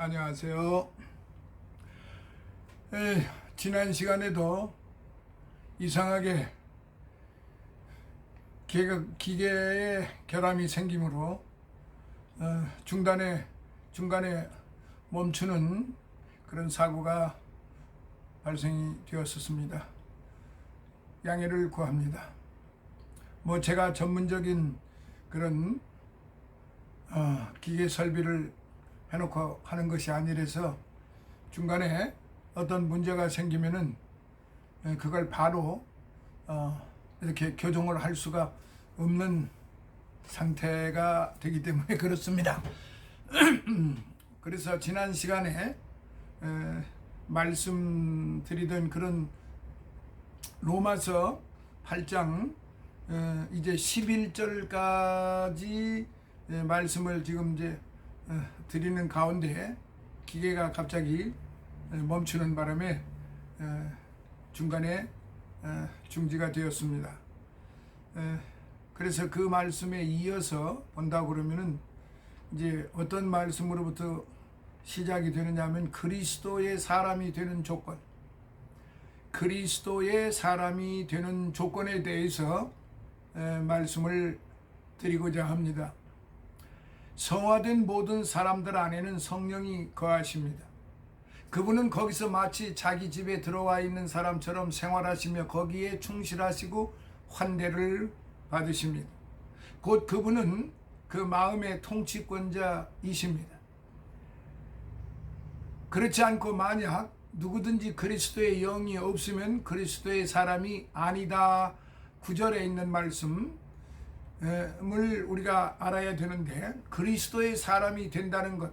안녕하세요. 지난 시간에도 이상하게 기계에 결함이 생기므로 중간에 멈추는 그런 사고가 발생이 되었었습니다. 양해를 구합니다. 제가 전문적인 그런 기계 설비를 해놓고 하는 것이 아니라서 중간에 어떤 문제가 생기면은 그걸 바로 이렇게 교정을 할 수가 없는 상태가 되기 때문에 그렇습니다. 그래서 지난 시간에 말씀드리던 그런 로마서 8장 이제 11절까지 말씀을 지금 이제 드리는 가운데 기계가 갑자기 멈추는 바람에 중간에 중지가 되었습니다. 그래서 그 말씀에 이어서 본다고 그러면은 이제 어떤 말씀으로부터 시작이 되느냐면 그리스도의 사람이 되는 조건, 그리스도의 사람이 되는 조건에 대해서 말씀을 드리고자 합니다. 성화된 모든 사람들 안에는 성령이 거하십니다. 그분은 거기서 마치 자기 집에 들어와 있는 사람처럼 생활하시며 거기에 충실하시고 환대를 받으십니다. 곧 그분은 그 마음의 통치권자이십니다. 그렇지 않고 만약 누구든지 그리스도의 영이 없으면 그리스도의 사람이 아니다. 9절에 있는 말씀을 우리가 알아야 되는데, 그리스도의 사람이 된다는 것,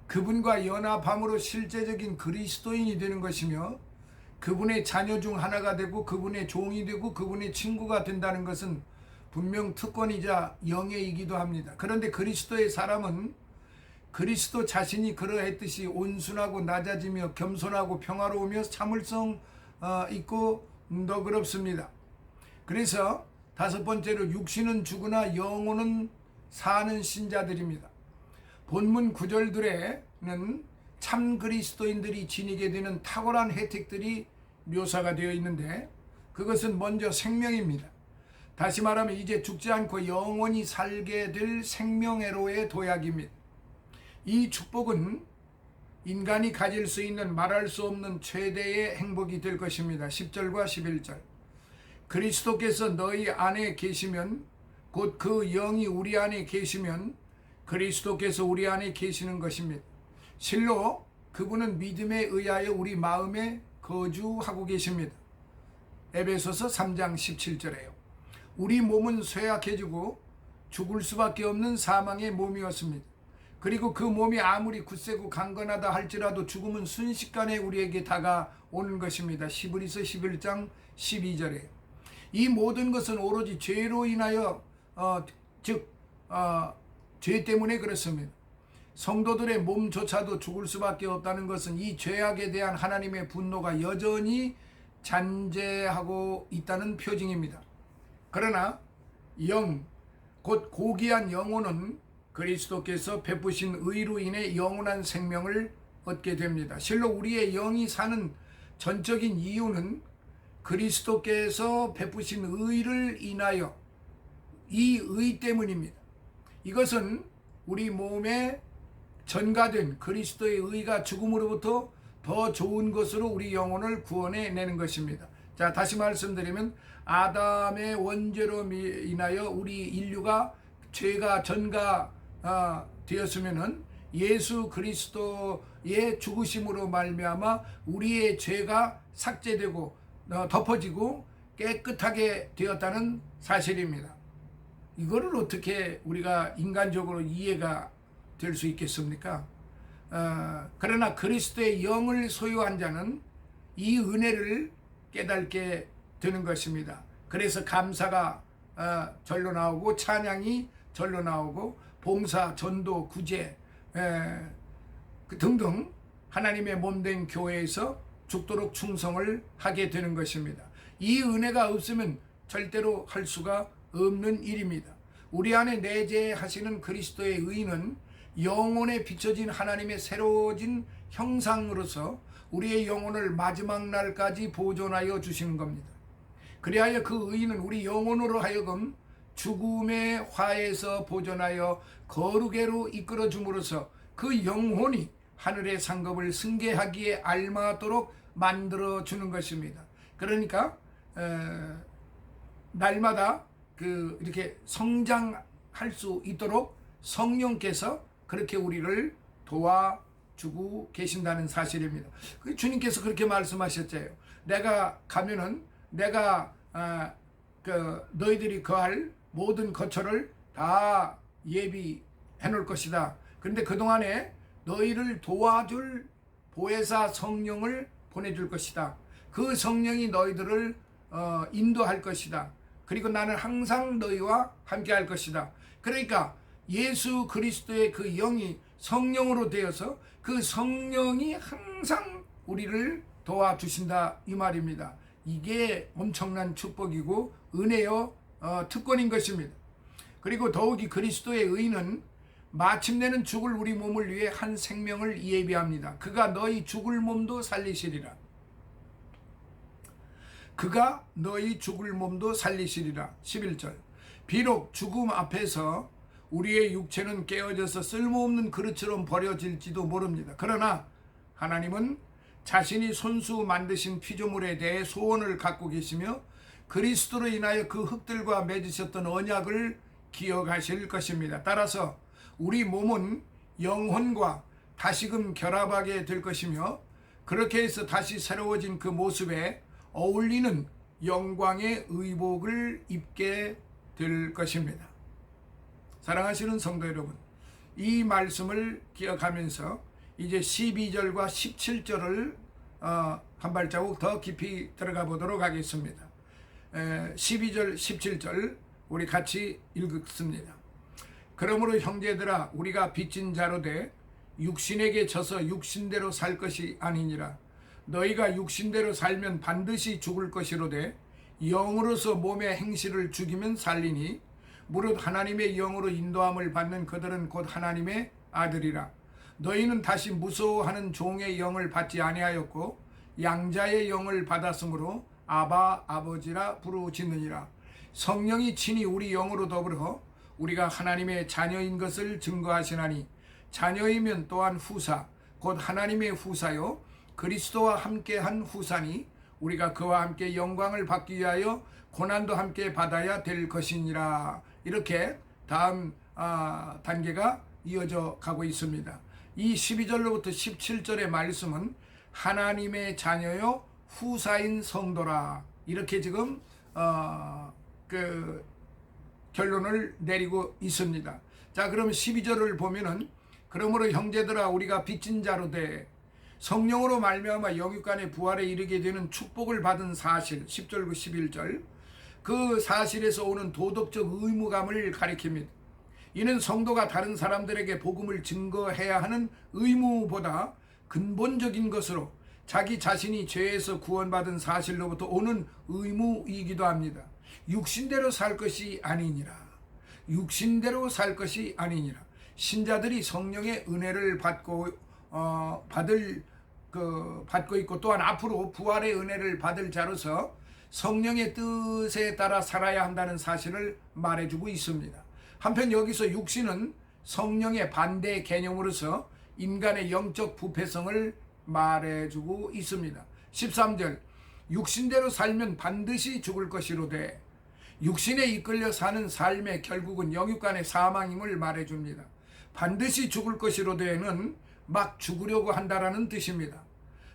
그분과 연합함으로 실제적인 그리스도인이 되는 것이며 그분의 자녀 중 하나가 되고 그분의 종이 되고 그분의 친구가 된다는 것은 분명 특권이자 영예이기도 합니다. 그런데 그리스도의 사람은 그리스도 자신이 그러했듯이 온순하고 낮아지며 겸손하고 평화로우며 참을성 있고 너그럽습니다. 그래서 다섯 번째로 육신은 죽으나 영혼은 사는 신자들입니다. 본문 9절들에는 참 그리스도인들이 지니게 되는 탁월한 혜택들이 묘사가 되어 있는데, 그것은 먼저 생명입니다. 다시 말하면 이제 죽지 않고 영원히 살게 될 생명애로의 도약입니다. 이 축복은 인간이 가질 수 있는 말할 수 없는 최대의 행복이 될 것입니다. 10절과 11절. 그리스도께서 너희 안에 계시면, 곧 그 영이 우리 안에 계시면 그리스도께서 우리 안에 계시는 것입니다. 실로 그분은 믿음에 의하여 우리 마음에 거주하고 계십니다. 에베소서 3장 17절에요. 우리 몸은 쇠약해지고 죽을 수밖에 없는 사망의 몸이었습니다. 그리고 그 몸이 아무리 굳세고 강건하다 할지라도 죽음은 순식간에 우리에게 다가오는 것입니다. 히브리서 11장 12절에. 이 모든 것은 오로지 죄로 인하여 죄 때문에 그렇습니다. 성도들의 몸조차도 죽을 수밖에 없다는 것은 이 죄악에 대한 하나님의 분노가 여전히 잔재하고 있다는 표징입니다. 그러나 곧 고귀한 영혼은 그리스도께서 베푸신 의로 인해 영원한 생명을 얻게 됩니다. 실로 우리의 영이 사는 전적인 이유는 그리스도께서 베푸신 의를 인하여, 이 의 때문입니다. 이것은 우리 몸에 전가된 그리스도의 의가 죽음으로부터 더 좋은 것으로 우리 영혼을 구원해 내는 것입니다. 자, 다시 말씀드리면 아담의 원죄로 인하여 우리 인류가 죄가 전가되었으면은 예수 그리스도의 죽으심으로 말미암아 우리의 죄가 삭제되고 덮어지고 깨끗하게 되었다는 사실입니다. 이거를 어떻게 우리가 인간적으로 이해가 될 수 있겠습니까? 그러나 그리스도의 영을 소유한 자는 이 은혜를 깨닫게 되는 것입니다. 그래서 감사가 절로 나오고 찬양이 절로 나오고 봉사, 전도, 구제 등등 하나님의 몸된 교회에서 죽도록 충성을 하게 되는 것입니다. 이 은혜가 없으면 절대로 할 수가 없는 일입니다. 우리 안에 내재하시는 그리스도의 의는 영혼에 비춰진 하나님의 새로워진 형상으로서 우리의 영혼을 마지막 날까지 보존하여 주시는 겁니다. 그리하여 그 의인은 우리 영혼으로 하여금 죽음의 화에서 보존하여 거룩에로 이끌어 줌으로써 그 영혼이 하늘의 상급을 승계하기에 알맞도록 만들어 주는 것입니다. 그러니까 날마다 이렇게 성장할 수 있도록 성령께서 그렇게 우리를 도와주고 계신다는 사실입니다. 주님께서 그렇게 말씀하셨잖아요. 내가 가면은 내가 너희들이 거할 모든 거처를 다 예비해 놓을 것이다. 그런데 그동안에 너희를 도와줄 보혜사 성령을 보내줄 것이다. 그 성령이 너희들을 인도할 것이다. 그리고 나는 항상 너희와 함께 할 것이다. 그러니까 예수 그리스도의 그 영이 성령으로 되어서 그 성령이 항상 우리를 도와주신다 이 말입니다. 이게 엄청난 축복이고 은혜요 특권인 것입니다. 그리고 더욱이 그리스도의 의는 마침내는 죽을 우리 몸을 위해 한 생명을 예비합니다. 그가 너희 죽을 몸도 살리시리라. 그가 너희 죽을 몸도 살리시리라. 11절. 비록 죽음 앞에서 우리의 육체는 깨어져서 쓸모없는 그릇처럼 버려질지도 모릅니다. 그러나 하나님은 자신이 손수 만드신 피조물에 대해 소원을 갖고 계시며 그리스도로 인하여 그 흙들과 맺으셨던 언약을 기억하실 것입니다. 따라서 우리 몸은 영혼과 다시금 결합하게 될 것이며 그렇게 해서 다시 새로워진 그 모습에 어울리는 영광의 의복을 입게 될 것입니다. 사랑하시는 성도 여러분, 이 말씀을 기억하면서 이제 12절과 17절을 한 발자국 더 깊이 들어가 보도록 하겠습니다. 12절 17절 우리 같이 읽습니다. 그러므로 형제들아 우리가 빚진 자로 돼 육신에게 져서 육신대로 살 것이 아니니라. 너희가 육신대로 살면 반드시 죽을 것이로되 영으로서 몸의 행실을 죽이면 살리니 무릇 하나님의 영으로 인도함을 받는 그들은 곧 하나님의 아들이라. 너희는 다시 무서워하는 종의 영을 받지 아니하였고 양자의 영을 받았으므로 아바 아버지라 부르짖느니라. 성령이 친히 우리 영으로 더불어 우리가 하나님의 자녀인 것을 증거하시나니 자녀이면 또한 후사 곧 하나님의 후사요 그리스도와 함께한 후사니 우리가 그와 함께 영광을 받기 위하여 고난도 함께 받아야 될 것이니라. 이렇게 다음 단계가 이어져 가고 있습니다. 이 12절로부터 17절의 말씀은 하나님의 자녀요 후사인 성도라 이렇게 지금 결론을 내리고 있습니다. 자, 그럼 12절을 보면은 그러므로 형제들아 우리가 빚진 자로 돼 성령으로 말미암아 영육간의 부활에 이르게 되는 축복을 받은 사실 10절과 11절 그 사실에서 오는 도덕적 의무감을 가리킵니다. 이는 성도가 다른 사람들에게 복음을 증거해야 하는 의무보다 근본적인 것으로 자기 자신이 죄에서 구원받은 사실로부터 오는 의무이기도 합니다. 육신대로 살 것이 아니니라. 육신대로 살 것이 아니니라. 신자들이 성령의 은혜를 받고 있고 또한 앞으로 부활의 은혜를 받을 자로서 성령의 뜻에 따라 살아야 한다는 사실을 말해주고 있습니다. 한편 여기서 육신은 성령의 반대 개념으로서 인간의 영적 부패성을 말해주고 있습니다. 13절 육신대로 살면 반드시 죽을 것이로되 육신에 이끌려 사는 삶의 결국은 영육간의 사망임을 말해줍니다. 반드시 죽을 것이로되는 막 죽으려고 한다라는 뜻입니다.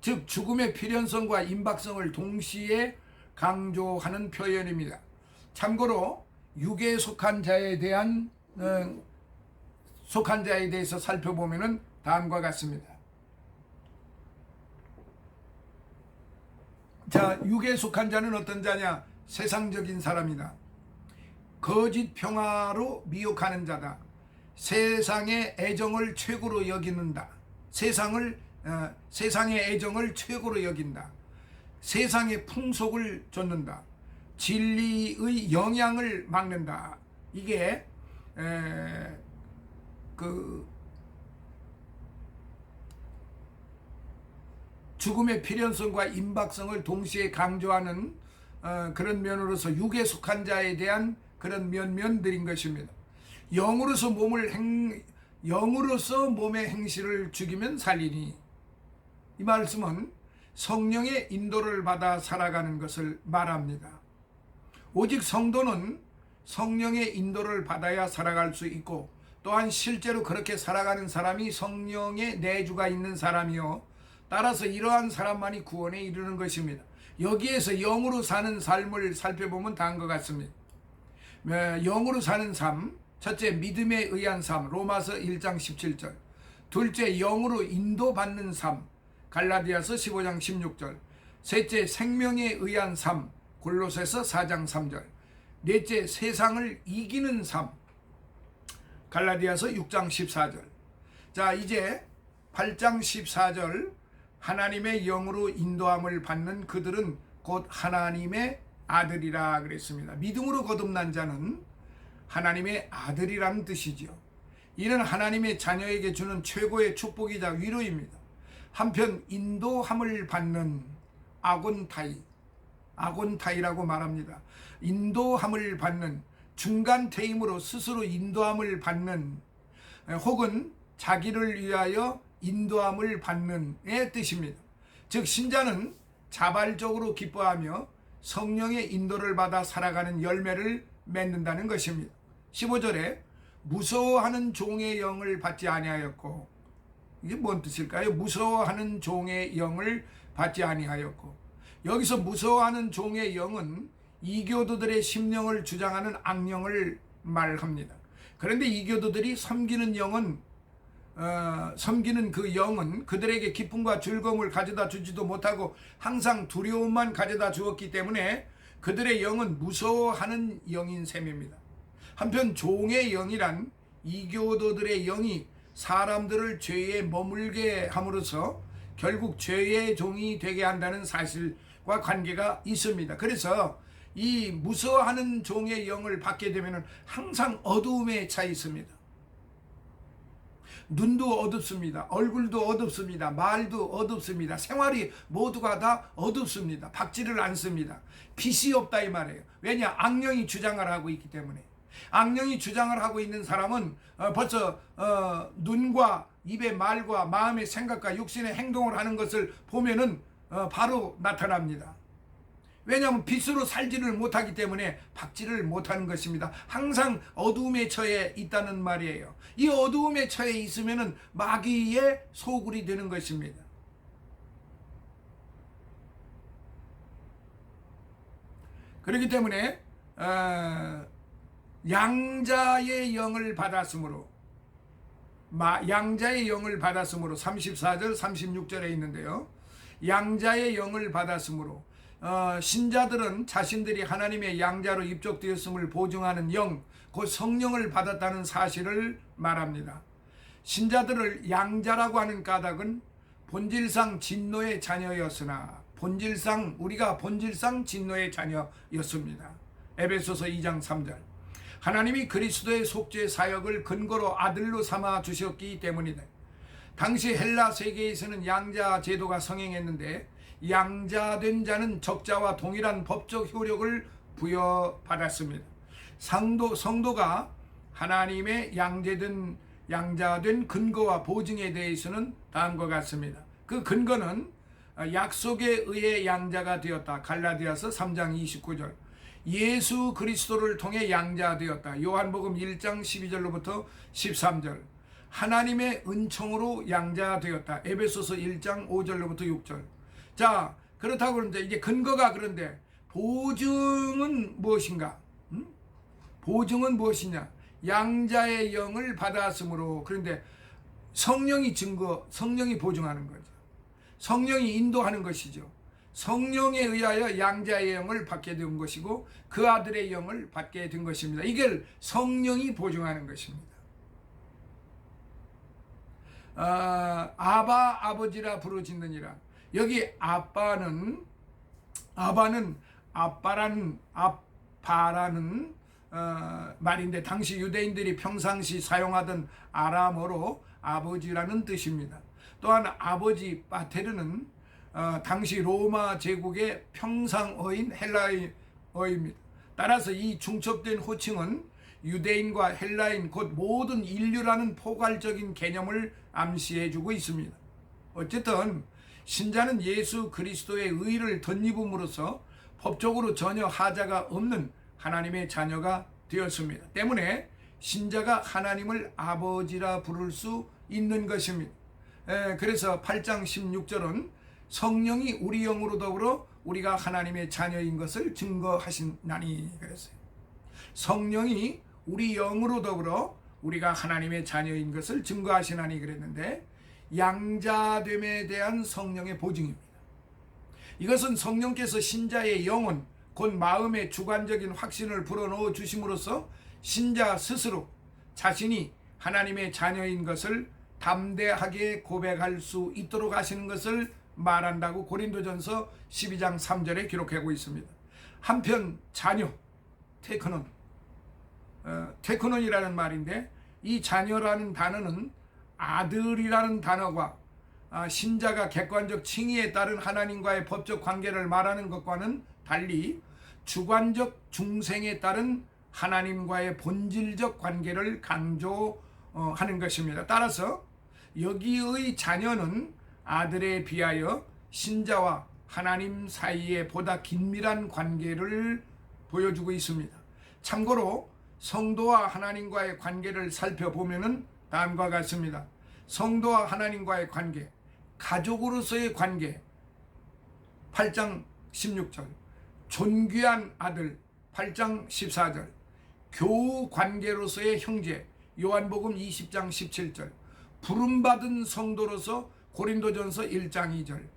즉 죽음의 필연성과 임박성을 동시에 강조하는 표현입니다. 참고로 육에 속한 자에 대해서 살펴보면 다음과 같습니다. 자, 육에 속한 자는 어떤 자냐? 세상적인 사람이다. 거짓 평화로 미혹하는 자다. 세상의 애정을 최고로 여기는다. 세상의 애정을 최고로 여긴다. 세상의 풍속을 좇는다. 진리의 영향을 막는다. 이게 죽음의 필연성과 임박성을 동시에 강조하는 그런 면으로서 육에 속한 자에 대한 그런 면들인 것입니다. 영으로서 몸의 행실을 죽이면 살리니, 이 말씀은 성령의 인도를 받아 살아가는 것을 말합니다. 오직 성도는 성령의 인도를 받아야 살아갈 수 있고, 또한 실제로 그렇게 살아가는 사람이 성령의 내주가 있는 사람이요, 따라서 이러한 사람만이 구원에 이르는 것입니다. 여기에서 영으로 사는 삶을 살펴보면 다음과 것 같습니다. 영으로 사는 삶, 첫째 믿음에 의한 삶, 로마서 1장 17절. 둘째 영으로 인도받는 삶, 갈라디아서 15장 16절. 셋째 생명에 의한 삶, 골로새서 4장 3절. 넷째 세상을 이기는 삶, 갈라디아서 6장 14절. 자, 이제 8장 14절, 하나님의 영으로 인도함을 받는 그들은 곧 하나님의 아들이라 그랬습니다. 믿음으로 거듭난 자는 하나님의 아들이라는 뜻이죠. 이는 하나님의 자녀에게 주는 최고의 축복이자 위로입니다. 한편 인도함을 받는 아곤타이라고 말합니다. 인도함을 받는, 중간 퇴임으로 스스로 인도함을 받는, 혹은 자기를 위하여 인도함을 받는의 뜻입니다. 즉 신자는 자발적으로 기뻐하며 성령의 인도를 받아 살아가는 열매를 맺는다는 것입니다. 15절에 무서워하는 종의 영을 받지 아니하였고, 이게 뭔 뜻일까요? 무서워하는 종의 영을 받지 아니하였고, 여기서 무서워하는 종의 영은 이교도들의 심령을 주장하는 악령을 말합니다. 그런데 이교도들이 섬기는 그 영은 그들에게 기쁨과 즐거움을 가져다 주지도 못하고 항상 두려움만 가져다 주었기 때문에 그들의 영은 무서워하는 영인 셈입니다. 한편 종의 영이란 이교도들의 영이 사람들을 죄에 머물게 함으로써 결국 죄의 종이 되게 한다는 사실과 관계가 있습니다. 그래서 이 무서워하는 종의 영을 받게 되면 항상 어두움에 차 있습니다. 눈도 어둡습니다. 얼굴도 어둡습니다. 말도 어둡습니다. 생활이 모두가 다 어둡습니다. 밝지를 않습니다. 빛이 없다 이 말이에요. 왜냐? 악령이 주장을 하고 있기 때문에. 악령이 주장을 하고 있는 사람은 벌써 눈과 입의 말과 마음의 생각과 육신의 행동을 하는 것을 보면은 바로 나타납니다. 왜냐하면 빛으로 살지를 못하기 때문에 밝지를 못하는 것입니다. 항상 어두움에 처해 있다는 말이에요. 이 어두움에 처해 있으면은 마귀의 소굴이 되는 것입니다. 그렇기 때문에 양자의 영을 받았으므로 34절 36절에 있는데요. 양자의 영을 받았으므로 신자들은 자신들이 하나님의 양자로 입족되었음을 보증하는 영, 곧 성령을 받았다는 사실을 말합니다. 신자들을 양자라고 하는 까닭은 본질상 진노의 자녀였으나 우리가 본질상 진노의 자녀였습니다. 에베소서 2장 3절. 하나님이 그리스도의 속죄 사역을 근거로 아들로 삼아 주셨기 때문이다. 당시 헬라 세계에서는 양자 제도가 성행했는데 양자된 자는 적자와 동일한 법적 효력을 부여받았습니다. 성도가 하나님의 양자된 근거와 보증에 대해서는 다음과 같습니다. 그 근거는 약속에 의해 양자가 되었다. 갈라디아서 3장 29절. 예수 그리스도를 통해 양자되었다. 요한복음 1장 12절로부터 13절. 하나님의 은총으로 양자되었다. 에베소서 1장 5절로부터 6절. 자, 그렇다고 그러는데 이제 근거가, 그런데 보증은 무엇인가? 보증은 무엇이냐? 양자의 영을 받았으므로. 그런데 성령이 보증하는 거죠. 성령이 인도하는 것이죠. 성령에 의하여 양자의 영을 받게 된 것이고 그 아들의 영을 받게 된 것입니다. 이걸 성령이 보증하는 것입니다. 아바 아버지라 부르짖느니라. 여기 아빠라는 말인데 당시 유대인들이 평상시 사용하던 아람어로 아버지라는 뜻입니다. 또한 아버지 파테르는 당시 로마 제국의 평상어인 헬라어입니다. 따라서 이 중첩된 호칭은 유대인과 헬라인 곧 모든 인류라는 포괄적인 개념을 암시해주고 있습니다. 어쨌든 신자는 예수 그리스도의 의를 덧입음으로써 법적으로 전혀 하자가 없는 하나님의 자녀가 되었습니다. 때문에 신자가 하나님을 아버지라 부를 수 있는 것입니다. 그래서 8장 16절은 성령이 우리 영으로 더불어 우리가 하나님의 자녀인 것을 증거하시나니 그랬어요. 성령이 우리 영으로 더불어 우리가 하나님의 자녀인 것을 증거하시나니 그랬는데, 양자됨에 대한 성령의 보증입니다. 이것은 성령께서 신자의 영혼 곧 마음의 주관적인 확신을 불어넣어 주심으로써 신자 스스로 자신이 하나님의 자녀인 것을 담대하게 고백할 수 있도록 하시는 것을 말한다고 고린도전서 12장 3절에 기록하고 있습니다. 한편 자녀, 테크논이라는 말인데, 이 자녀라는 단어는 아들이라는 단어가 신자가 객관적 칭의에 따른 하나님과의 법적 관계를 말하는 것과는 달리 주관적 중생에 따른 하나님과의 본질적 관계를 강조하는 것입니다. 따라서 여기의 자녀는 아들에 비하여 신자와 하나님 사이에 보다 긴밀한 관계를 보여주고 있습니다. 참고로 성도와 하나님과의 관계를 살펴보면 다음과 같습니다. 성도와 하나님과의 관계, 가족으로서의 관계 8장 16절, 존귀한 아들 8장 14절, 교우 관계로서의 형제 요한복음 20장 17절, 부름받은 성도로서 고린도전서 1장 2절,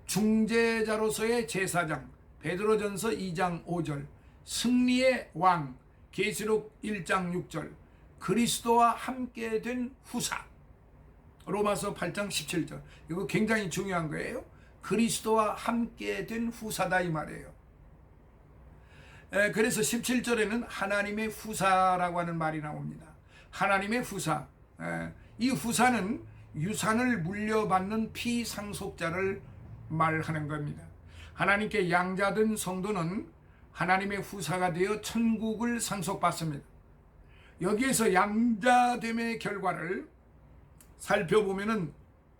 중재자로서의 제사장 베드로전서 2장 5절, 승리의 왕 계시록 1장 6절, 그리스도와 함께 된 후사 로마서 8장 17절. 이거 굉장히 중요한 거예요. 그리스도와 함께 된 후사다 이 말이에요. 그래서 17절에는 하나님의 후사라고 하는 말이 나옵니다. 하나님의 후사. 이 후사는 유산을 물려받는 피상속자를 말하는 겁니다. 하나님께 양자된 성도는 하나님의 후사가 되어 천국을 상속받습니다. 여기에서 양자됨의 결과를 살펴보면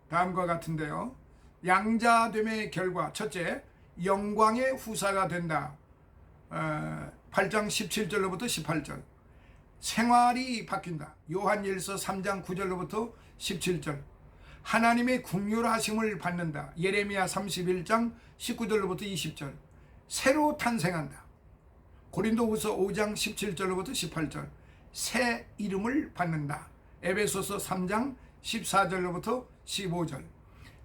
다음과 같은데요. 양자됨의 결과, 첫째, 영광의 후사가 된다. 8장 17절로부터 18절. 생활이 바뀐다. 요한일서 3장 9절로부터 17절. 하나님의 긍휼하심을 받는다. 예레미야 31장 19절로부터 20절. 새로 탄생한다. 고린도후서 5장 17절로부터 18절. 새 이름을 받는다. 에베소서 3장 14절로부터 15절.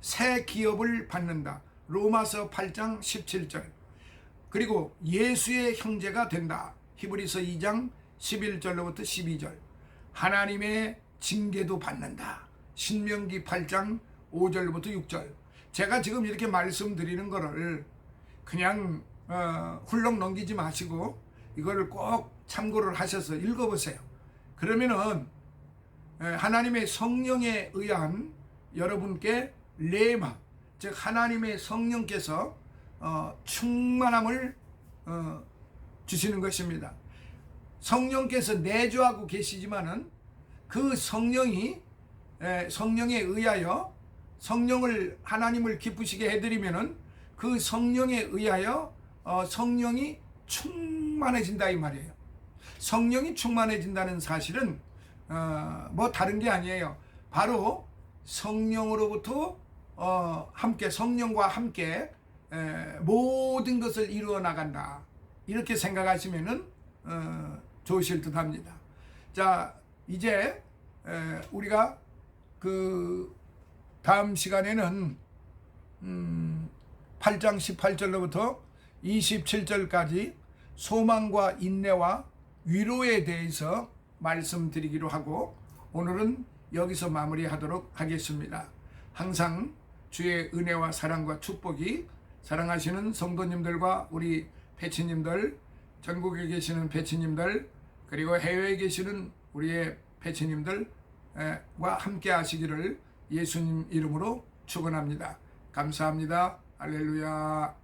새 기업을 받는다. 로마서 8장 17절. 그리고 예수의 형제가 된다. 히브리서 2장 11절로부터 12절. 하나님의 징계도 받는다. 신명기 8장 5절부터 6절. 제가 지금 이렇게 말씀드리는 거를 그냥 훌렁 넘기지 마시고 이거를 꼭 참고를 하셔서 읽어보세요. 그러면은 하나님의 성령에 의한 여러분께 레마, 즉 하나님의 성령께서 충만함을 주시는 것입니다. 성령께서 내주하고 계시지만은 그 성령에 의하여 성령을 하나님을 기쁘시게 해드리면은 그 성령에 의하여 성령이 충만해진다 이 말이에요. 성령이 충만해진다는 사실은 뭐 다른 게 아니에요. 바로 성령으로부터 함께 성령과 함께 모든 것을 이루어 나간다. 이렇게 생각하시면은 좋으실 듯합니다. 자, 이제 우리가 그 다음 시간에는 8장 18절로부터 27절까지 소망과 인내와 위로에 대해서 말씀드리기로 하고 오늘은 여기서 마무리하도록 하겠습니다. 항상 주의 은혜와 사랑과 축복이 사랑하시는 성도님들과 우리 패치님들, 전국에 계시는 패치님들, 그리고 해외에 계시는 우리의 패치님들과 함께 하시기를 예수님 이름으로 축원합니다. 감사합니다. 할렐루야.